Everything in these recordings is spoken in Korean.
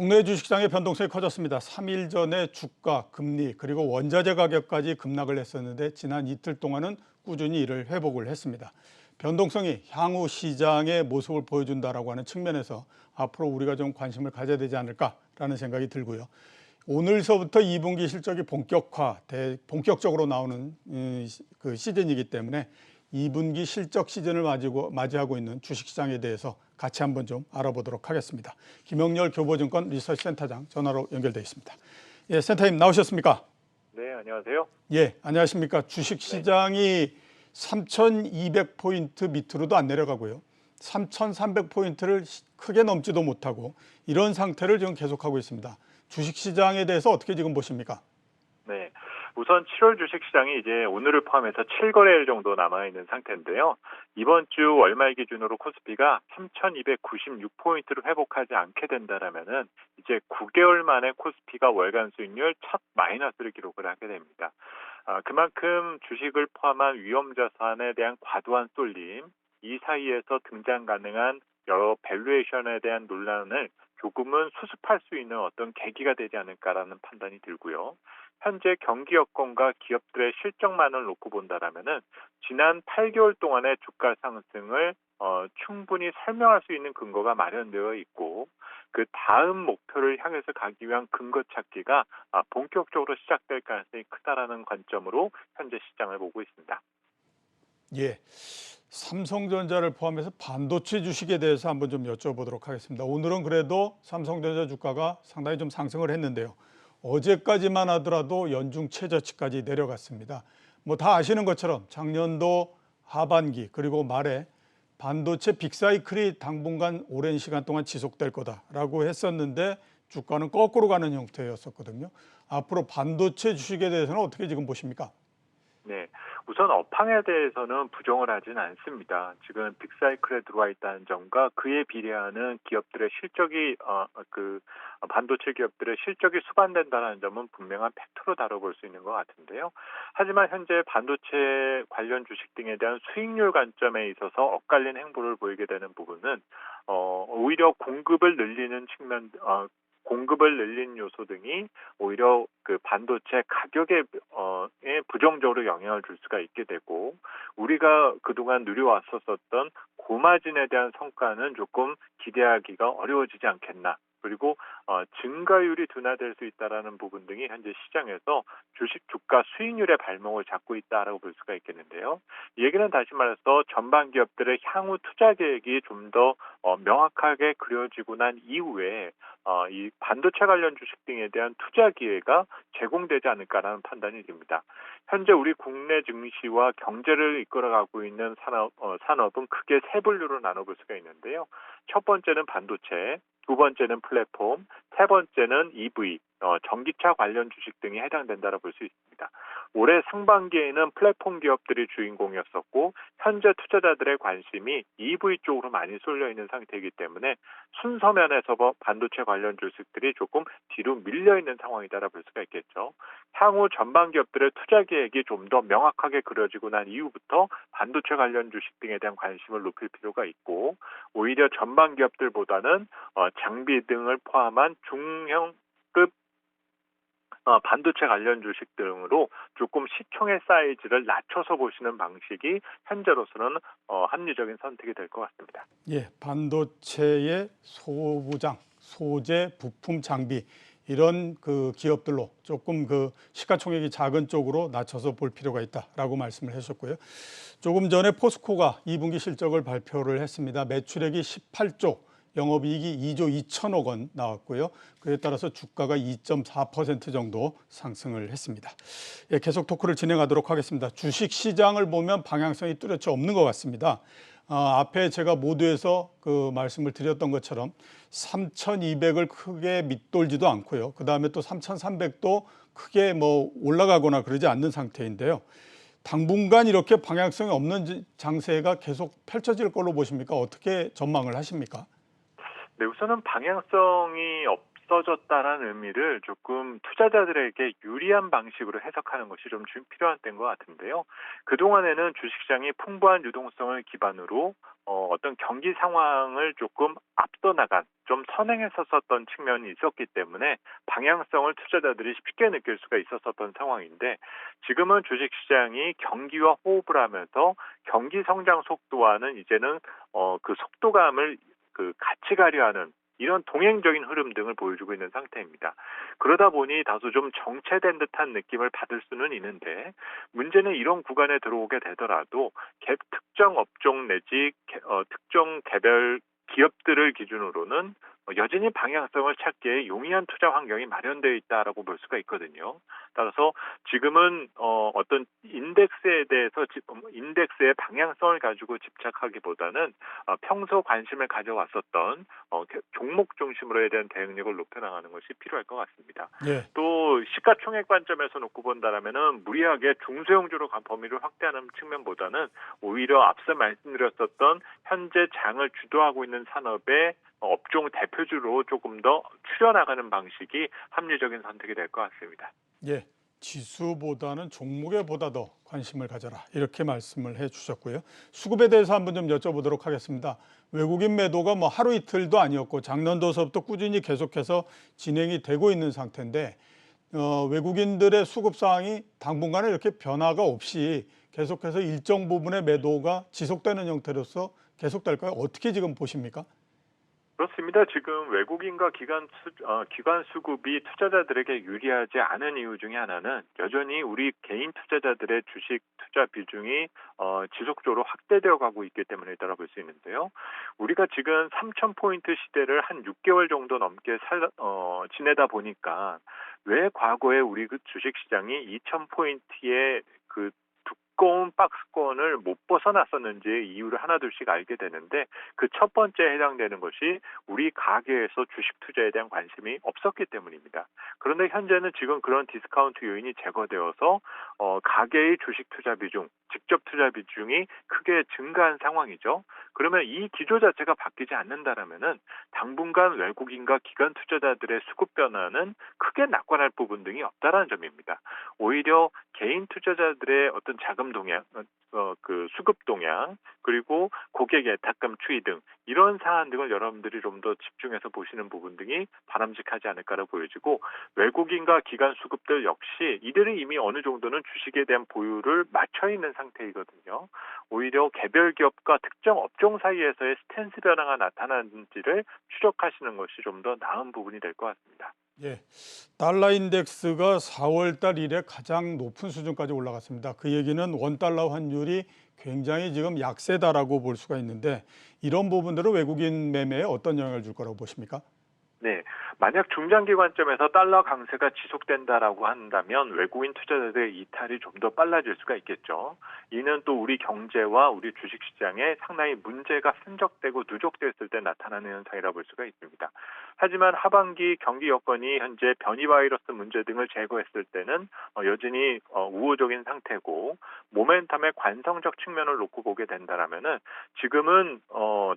국내 주식시장의 변동성이 커졌습니다. 3일 전에 주가, 금리, 그리고 원자재 가격까지 급락을 했었는데 지난 이틀 동안은 꾸준히 이를 회복을 했습니다. 변동성이 향후 시장의 모습을 보여준다라고 하는 측면에서 앞으로 우리가 좀 관심을 가져야 되지 않을까라는 생각이 들고요. 오늘서부터 2분기 실적이 본격적으로 나오는 그 시즌이기 때문에 2분기 실적 시즌을 맞이하고 있는 주식시장에 대해서 같이 한번 좀 알아보도록 하겠습니다. 김영렬 교보증권 리서치센터장 전화로 연결되어 있습니다. 예, 센터님 나오셨습니까? 네, 안녕하세요. 예, 안녕하십니까. 주식시장이 3,200포인트 밑으로도 안 내려가고요. 3,300포인트를 크게 넘지도 못하고 이런 상태를 지금 계속하고 있습니다. 주식시장에 대해서 어떻게 지금 보십니까? 네, 우선 7월 주식시장이 이제 오늘을 포함해서 7거래일 정도 남아있는 상태인데요. 이번 주 월말 기준으로 코스피가 3,296포인트를 회복하지 않게 된다라면은 이제 9개월 만에 코스피가 월간 수익률 첫 마이너스를 기록을 하게 됩니다. 그만큼 주식을 포함한 위험자산에 대한 과도한 쏠림, 이 사이에서 등장 가능한 여러 밸류에이션에 대한 논란을 조금은 수습할 수 있는 어떤 계기가 되지 않을까라는 판단이 들고요. 현재 경기 여건과 기업들의 실적만을 놓고 본다라면은 지난 8개월 동안의 주가 상승을 충분히 설명할 수 있는 근거가 마련되어 있고 그 다음 목표를 향해서 가기 위한 근거 찾기가 본격적으로 시작될 가능성이 크다라는 관점으로 현재 시장을 보고 있습니다. 예. 삼성전자를 포함해서 반도체 주식에 대해서 한번 좀 여쭤보도록 하겠습니다. 오늘은 그래도 삼성전자 주가가 상당히 좀 상승을 했는데요. 어제까지만 하더라도 연중 최저치까지 내려갔습니다. 뭐 다 아시는 것처럼 작년도 하반기 그리고 말에 반도체 빅사이클이 당분간 오랜 시간 동안 지속될 거다라고 했었는데 주가는 거꾸로 가는 형태였었거든요. 앞으로 반도체 주식에 대해서는 어떻게 지금 보십니까? 네, 우선 업황에 대해서는 부정을 하진 않습니다. 지금 빅사이클에 들어와 있다는 점과 그에 비례하는 기업들의 실적이 반도체 기업들의 실적이 수반된다는 점은 분명한 팩트로 다뤄볼 수 있는 것 같은데요. 하지만 현재 반도체 관련 주식 등에 대한 수익률 관점에 있어서 엇갈린 행보를 보이게 되는 부분은 오히려 공급을 늘리는 공급을 늘린 요소 등이 오히려 그 반도체 가격에 부정적으로 영향을 줄 수가 있게 되고 우리가 그동안 누려왔었던 고마진에 대한 성과는 조금 기대하기가 어려워지지 않겠나. 그리고 증가율이 둔화될 수 있다라는 부분 등이 현재 시장에서 주식 주가 수익률의 발목을 잡고 있다라고 볼 수가 있겠는데요. 이 얘기는 다시 말해서 전반 기업들의 향후 투자 계획이 좀 더 명확하게 그려지고 난 이후에 이 반도체 관련 주식 등에 대한 투자 기회가 제공되지 않을까라는 판단이 듭니다. 현재 우리 국내 증시와 경제를 이끌어가고 있는 산업은 크게 세 분류로 나눠볼 수가 있는데요. 첫 번째는 반도체, 두 번째는 플랫폼, 세 번째는 EV, 전기차 관련 주식 등이 해당된다고 볼 수 있습니다. 올해 상반기에는 플랫폼 기업들이 주인공이었었고 현재 투자자들의 관심이 EV 쪽으로 많이 쏠려 있는 상태이기 때문에 순서면에서 반도체 관련 주식들이 조금 뒤로 밀려 있는 상황이다라고 볼 수가 있겠죠. 향후 전반 기업들의 투자 계획이 좀 더 명확하게 그려지고 난 이후부터 반도체 관련 주식 등에 대한 관심을 높일 필요가 있고 오히려 전반 기업들보다는 장비 등을 포함한 중형급 반도체 관련 주식 등으로 조금 시총의 사이즈를 낮춰서 보시는 방식이 현재로서는 합리적인 선택이 될 것 같습니다. 예, 반도체의 소부장, 소재, 부품, 장비 이런 그 기업들로 조금 그 시가총액이 작은 쪽으로 낮춰서 볼 필요가 있다라고 말씀을 하셨고요. 조금 전에 포스코가 2분기 실적을 발표를 했습니다. 매출액이 18조, 영업이익이 2조 2천억 원 나왔고요. 그에 따라서 주가가 2.4% 정도 상승을 했습니다. 예, 계속 토크를 진행하도록 하겠습니다. 주식 시장을 보면 방향성이 뚜렷이 없는 것 같습니다. 앞에 제가 모두에서 그 말씀을 드렸던 것처럼 3,200을 크게 밑돌지도 않고요. 그 다음에 또 3,300도 크게 뭐 올라가거나 그러지 않는 상태인데요. 당분간 이렇게 방향성이 없는 장세가 계속 펼쳐질 걸로 보십니까? 어떻게 전망을 하십니까? 네, 우선은 방향성이 앞서졌다라는 의미를 조금 투자자들에게 유리한 방식으로 해석하는 것이 좀 필요한 때인 것 같은데요. 그동안에는 주식시장이 풍부한 유동성을 기반으로 어떤 경기 상황을 조금 앞서 나간 좀 선행했었던 측면이 있었기 때문에 방향성을 투자자들이 쉽게 느낄 수가 있었던 상황인데 지금은 주식시장이 경기와 호흡을 하면서 경기 성장 속도와는 이제는 그 속도감을 같이 가려 하는 이런 동행적인 흐름 등을 보여주고 있는 상태입니다. 그러다 보니 다소 좀 정체된 듯한 느낌을 받을 수는 있는데 문제는 이런 구간에 들어오게 되더라도 특정 업종 내지 특정 개별 기업들을 기준으로는 여전히 방향성을 찾기에 용이한 투자 환경이 마련되어 있다라고 볼 수가 있거든요. 따라서 지금은 어떤 인덱스에 대해서 인덱스의 방향성을 가지고 집착하기보다는 평소 관심을 가져왔었던 종목 중심으로에 대한 대응력을 높여나가는 것이 필요할 것 같습니다. 예. 또 시가총액 관점에서 놓고 본다라면은 무리하게 중소형주로 범위를 확대하는 측면보다는 오히려 앞서 말씀드렸었던 현재 장을 주도하고 있는 산업의 업종 대표주로 조금 더 추려나가는 방식이 합리적인 선택이 될 것 같습니다. 예. 지수보다는 종목에 보다 더 관심을 가져라. 이렇게 말씀을 해 주셨고요. 수급에 대해서 한번 좀 여쭤보도록 하겠습니다. 외국인 매도가 뭐 하루 이틀도 아니었고 작년도서부터 꾸준히 계속해서 진행이 되고 있는 상태인데 외국인들의 수급 상황이 당분간은 이렇게 변화가 없이 계속해서 일정 부분의 매도가 지속되는 형태로서 계속될까요? 어떻게 지금 보십니까? 그렇습니다. 지금 외국인과 기관 수급이 투자자들에게 유리하지 않은 이유 중에 하나는 여전히 우리 개인 투자자들의 주식 투자 비중이 지속적으로 확대되어 가고 있기 때문이라고 볼 수 있는데요. 우리가 지금 3,000포인트 시대를 한 6개월 정도 넘게 지내다 보니까 왜 과거에 우리 그 주식 시장이 2,000포인트의 그 두꺼운 박스권을 못 벗어났었는지의 이유를 하나둘씩 알게 되는데 그 첫 번째 해당되는 것이 우리 가계에서 주식 투자에 대한 관심이 없었기 때문입니다. 그런데 현재는 지금 그런 디스카운트 요인이 제거되어서 가계의 주식 투자 비중, 직접 투자 비중이 크게 증가한 상황이죠. 그러면 이 기조 자체가 바뀌지 않는다라면은 당분간 외국인과 기관 투자자들의 수급 변화는 크게 낙관할 부분 등이 없다라는 점입니다. 오히려 개인 투자자들의 어떤 자금 동향, 그 수급 동향, 그리고 고객 예탁금 추이 등 이런 사안 등을 여러분들이 좀 더 집중해서 보시는 부분 등이 바람직하지 않을까라고 보여지고 외국인과 기관 수급들 역시 이들이 이미 어느 정도는 주식에 대한 보유를 맞춰 있는 상태이거든요. 오히려 개별 기업과 특정 업종 사이에서의 스탠스 변화가 나타나는지를 추적하시는 것이 좀 더 나은 부분이 될 것 같습니다. 예, 달러 인덱스가 4월 달 이래 가장 높은 수준까지 올라갔습니다. 그 얘기는 원달러 환율이 굉장히 지금 약세다라고 볼 수가 있는데 이런 부분들은 외국인 매매에 어떤 영향을 줄 거라고 보십니까? 네, 만약 중장기 관점에서 달러 강세가 지속된다라고 한다면 외국인 투자자들의 이탈이 좀 더 빨라질 수가 있겠죠. 이는 또 우리 경제와 우리 주식시장에 상당히 문제가 산적되고 누적됐을 때 나타나는 현상이라고 볼 수가 있습니다. 하지만 하반기 경기 여건이 현재 변이 바이러스 문제 등을 제거했을 때는 여전히 우호적인 상태고 모멘텀의 관성적 측면을 놓고 보게 된다라면은 지금은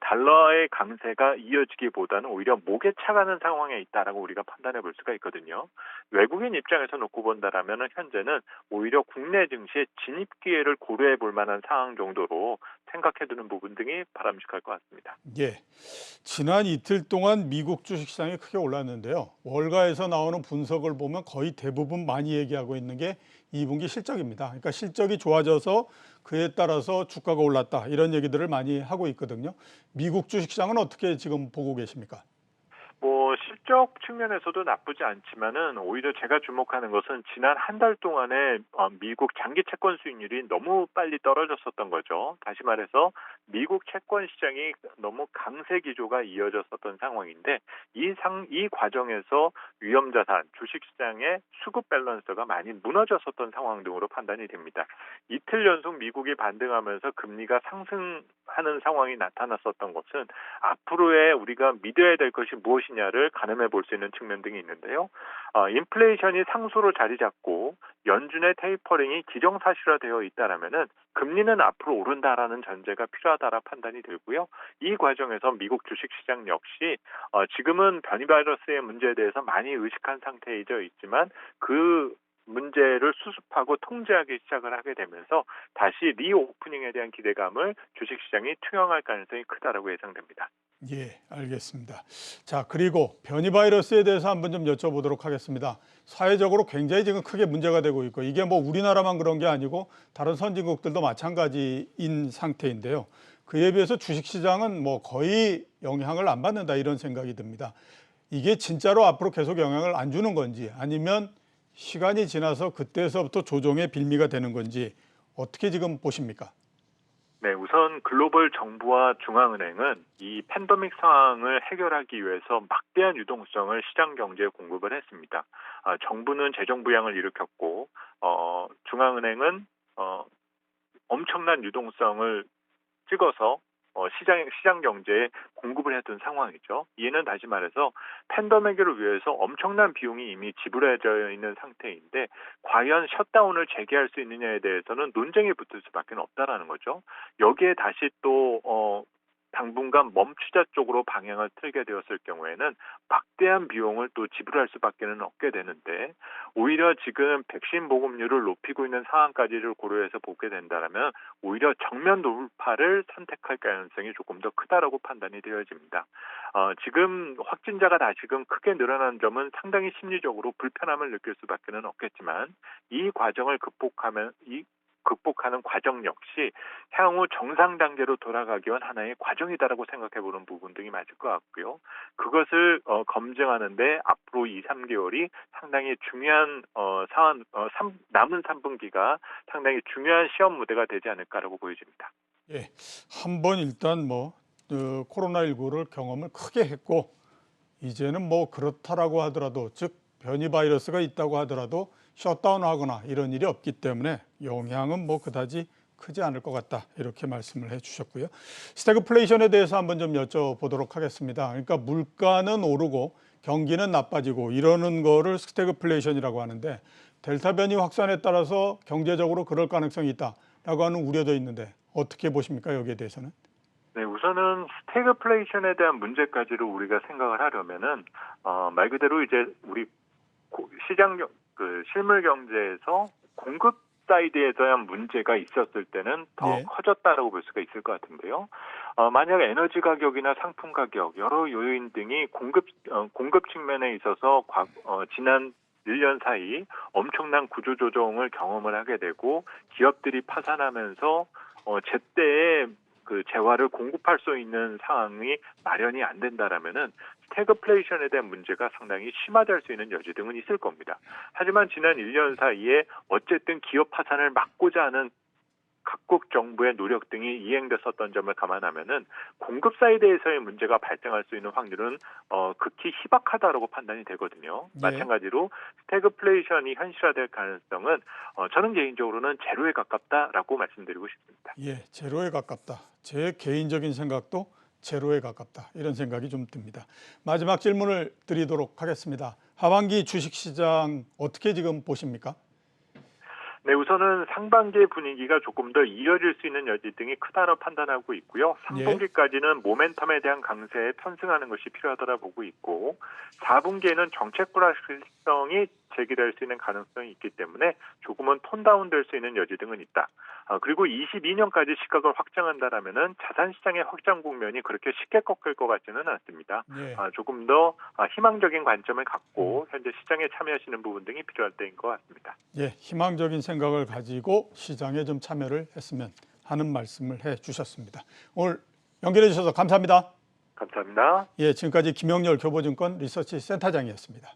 달러의 강세가 이어지기보다는 오히려 목에 차가는 상황에 있다라고 우리가 판단해 볼 수가 있거든요. 외국인 입장에서 놓고 본다라면은 현재는 오히려 국내 증시의 진입 기회를 고려해 볼 만한 상황 정도로 생각해 두는 부분 등이 바람직할 것 같습니다. 예, 지난 이틀 동안 미국 주식시장이 크게 올랐는데요. 월가에서 나오는 분석을 보면 거의 대부분 많이 얘기하고 있는 게 2분기 실적입니다. 그러니까 실적이 좋아져서 그에 따라서 주가가 올랐다 이런 얘기들을 많이 하고 있거든요. 미국 주식시장은 어떻게 지금 보고 계십니까? 실적 측면에서도 나쁘지 않지만은 오히려 제가 주목하는 것은 지난 한 달 동안에 미국 장기 채권 수익률이 너무 빨리 떨어졌었던 거죠. 다시 말해서 미국 채권 시장이 너무 강세 기조가 이어졌었던 상황인데 이 과정에서 위험 자산, 주식 시장의 수급 밸런스가 많이 무너졌었던 상황 등으로 판단이 됩니다. 이틀 연속 미국이 반등하면서 금리가 상승하는 상황이 나타났었던 것은 앞으로의 우리가 믿어야 될 것이 무엇이냐를 가늠해 볼 수 있는 측면 등이 있는데요. 인플레이션이 상수로 자리 잡고 연준의 테이퍼링이 기정사실화되어 있다라면은 금리는 앞으로 오른다라는 전제가 필요하다라 판단이 들고요. 이 과정에서 미국 주식시장 역시 지금은 변이 바이러스의 문제에 대해서 많이 의식한 상태에 있지만 그 문제를 수습하고 통제하기 시작을 하게 되면서 다시 리오프닝에 대한 기대감을 주식시장이 투영할 가능성이 크다라고 예상됩니다. 예, 알겠습니다. 자, 그리고 변이 바이러스에 대해서 한번 좀 여쭤보도록 하겠습니다. 사회적으로 굉장히 지금 크게 문제가 되고 있고 이게 뭐 우리나라만 그런 게 아니고 다른 선진국들도 마찬가지인 상태인데요. 그에 비해서 주식시장은 뭐 거의 영향을 안 받는다 이런 생각이 듭니다. 이게 진짜로 앞으로 계속 영향을 안 주는 건지 아니면 시간이 지나서 그때서부터 조정의 빌미가 되는 건지 어떻게 지금 보십니까? 네, 우선 글로벌 정부와 중앙은행은 이 팬데믹 상황을 해결하기 위해서 막대한 유동성을 시장 경제에 공급을 했습니다. 정부는 재정 부양을 일으켰고, 중앙은행은 엄청난 유동성을 찍어서 시장 경제에 공급을 했던 상황이죠. 이에는 다시 말해서 팬데믹을 위해서 엄청난 비용이 이미 지불해져 있는 상태인데 과연 셧다운을 재개할 수 있느냐에 대해서는 논쟁이 붙을 수밖에 없다라는 거죠. 여기에 다시 또 당분간 멈추자 쪽으로 방향을 틀게 되었을 경우에는 막대한 비용을 또 지불할 수밖에 없게 되는데 오히려 지금 백신 보급률을 높이고 있는 상황까지를 고려해서 보게 된다면 오히려 정면 돌파를 선택할 가능성이 조금 더 크다라고 판단이 되어집니다. 지금 확진자가 다시금 크게 늘어난 점은 상당히 심리적으로 불편함을 느낄 수밖에 없겠지만 이 과정을 극복하는 과정 역시 향후 정상 단계로 돌아가기 위한 하나의 과정이다라고 생각해보는 부분 등이 맞을 것 같고요. 그것을 검증하는데 앞으로 2, 3개월이 상당히 중요한 남은 3분기가 상당히 중요한 시험 무대가 되지 않을까라고 보여집니다. 예, 한번 일단 코로나19를 경험을 크게 했고 이제는 뭐 그렇다라고 하더라도 즉 변이 바이러스가 있다고 하더라도 셧다운하거나 이런 일이 없기 때문에 영향은 뭐 그다지 크지 않을 것 같다 이렇게 말씀을 해주셨고요. 스태그플레이션에 대해서 한번 좀 여쭤보도록 하겠습니다. 그러니까 물가는 오르고 경기는 나빠지고 이러는 거를 스태그플레이션이라고 하는데 델타 변이 확산에 따라서 경제적으로 그럴 가능성이 있다라고 하는 우려도 있는데 어떻게 보십니까 여기에 대해서는? 네, 우선은 스태그플레이션에 대한 문제까지를 우리가 생각을 하려면은 말 그대로 이제 우리 실물 경제에서 공급 사이드에 대한 문제가 있었을 때는 더 커졌다라고 볼 수가 있을 것 같은데요. 만약 에너지 가격이나 상품 가격 여러 요인 등이 공급 측면에 있어서 지난 1년 사이 엄청난 구조 조정을 경험을 하게 되고 기업들이 파산하면서 제때에 그 재화를 공급할 수 있는 상황이 마련이 안 된다라면은 스태그플레이션에 대한 문제가 상당히 심화될 수 있는 여지 등은 있을 겁니다. 하지만 지난 1년 사이에 어쨌든 기업 파산을 막고자 하는 각국 정부의 노력 등이 이행됐었던 점을 감안하면은 공급 사이드에서의 문제가 발생할 수 있는 확률은 극히 희박하다라고 판단이 되거든요. 네. 마찬가지로 스태그플레이션이 현실화될 가능성은 저는 개인적으로는 제로에 가깝다라고 말씀드리고 싶습니다. 예, 제로에 가깝다. 제 개인적인 생각도 제로에 가깝다. 이런 생각이 좀 듭니다. 마지막 질문을 드리도록 하겠습니다. 하반기 주식시장 어떻게 지금 보십니까? 네, 우선은 상반기의 분위기가 조금 더 이어질 수 있는 여지 등이 크다고 판단하고 있고요. 3분기까지는 모멘텀에 대한 강세에 편승하는 것이 필요하다고 보고 있고 4분기에는 정책 불확실성이 제기될 수 있는 가능성이 있기 때문에 조금은 톤다운될 수 있는 여지 등은 있다. 그리고 22년까지 시각을 확장한다라면은 자산 시장의 확장 국면이 그렇게 쉽게 꺾일 것 같지는 않습니다. 조금 더 희망적인 관점을 갖고 현재 시장에 참여하시는 부분 등이 필요할 때인 것 같습니다. 예, 희망적인 생각을 가지고 시장에 좀 참여를 했으면 하는 말씀을 해주셨습니다. 오늘 연결해 주셔서 감사합니다. 감사합니다. 예, 지금까지 김영렬 교보증권 리서치 센터장이었습니다.